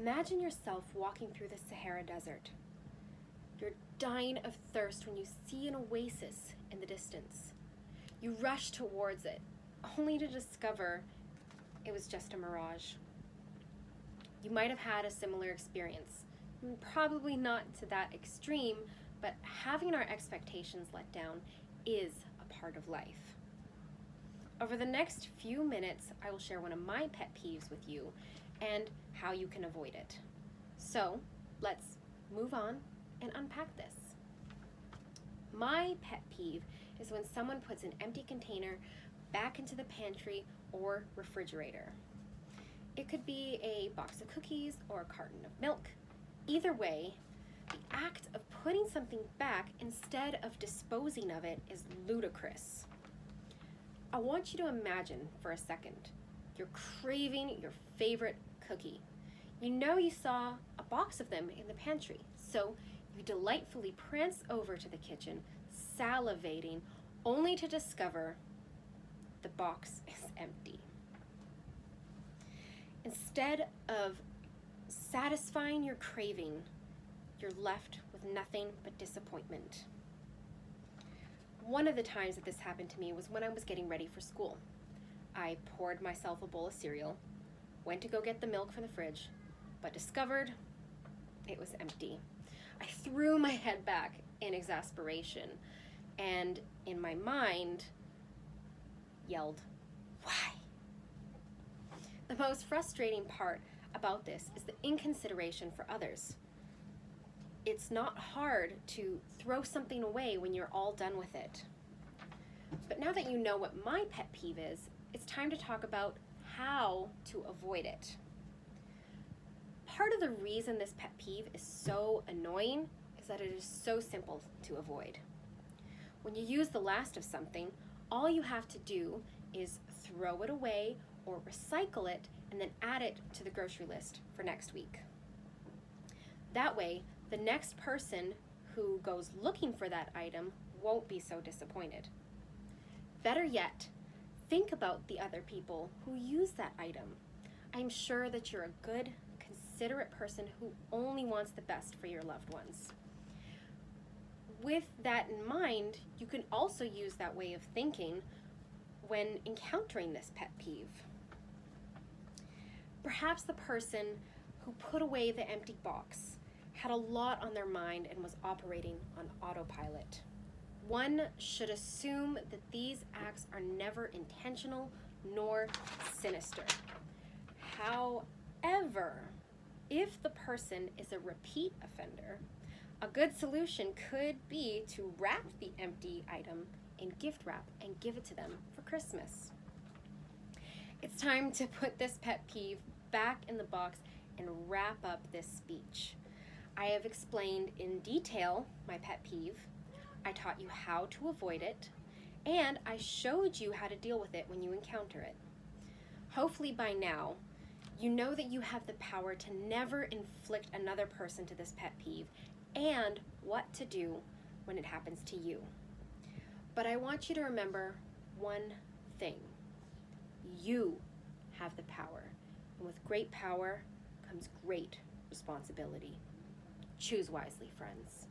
Imagine yourself walking through the Sahara Desert. You're dying of thirst when you see an oasis in the distance. You rush towards it, only to discover it was just a mirage. You might have had a similar experience. Probably not to that extreme, but having our expectations let down is a part of life. Over the next few minutes, I will share one of my pet peeves with you and how you can avoid it. So let's move on and unpack this. My pet peeve is when someone puts an empty container back into the pantry or refrigerator. It could be a box of cookies or a carton of milk. Either way, the act of putting something back instead of disposing of it is ludicrous. I want you to imagine for a second, you're craving your favorite cookie. You know you saw a box of them in the pantry, so you delightfully prance over to the kitchen, salivating, only to discover the box is empty. Instead of satisfying your craving, you're left with nothing but disappointment. One of the times that this happened to me was when I was getting ready for school. I poured myself a bowl of cereal, went to go get the milk from the fridge, but discovered it was empty. I threw my head back in exasperation and in my mind yelled, "Why?" The most frustrating part about this is the inconsideration for others. It's not hard to throw something away when you're all done with it. But now that you know what my pet peeve is, it's time to talk about how to avoid it. Part of the reason this pet peeve is so annoying is that it is so simple to avoid. When you use the last of something, all you have to do is throw it away or recycle it and then add it to the grocery list for next week. That way, the next person who goes looking for that item won't be so disappointed. Better yet, think about the other people who use that item. I'm sure that you're a good, considerate person who only wants the best for your loved ones. With that in mind, you can also use that way of thinking when encountering this pet peeve. Perhaps the person who put away the empty box had a lot on their mind and was operating on autopilot. One should assume that these acts are never intentional nor sinister. However, if the person is a repeat offender, a good solution could be to wrap the empty item in gift wrap and give it to them for Christmas. It's time to put this pet peeve back in the box and wrap up this speech. I have explained in detail my pet peeve. I taught you how to avoid it, and I showed you how to deal with it when you encounter it. Hopefully by now, you know that you have the power to never inflict another person to this pet peeve and what to do when it happens to you. But I want you to remember one thing. You have the power, and with great power comes great responsibility. Choose wisely, friends.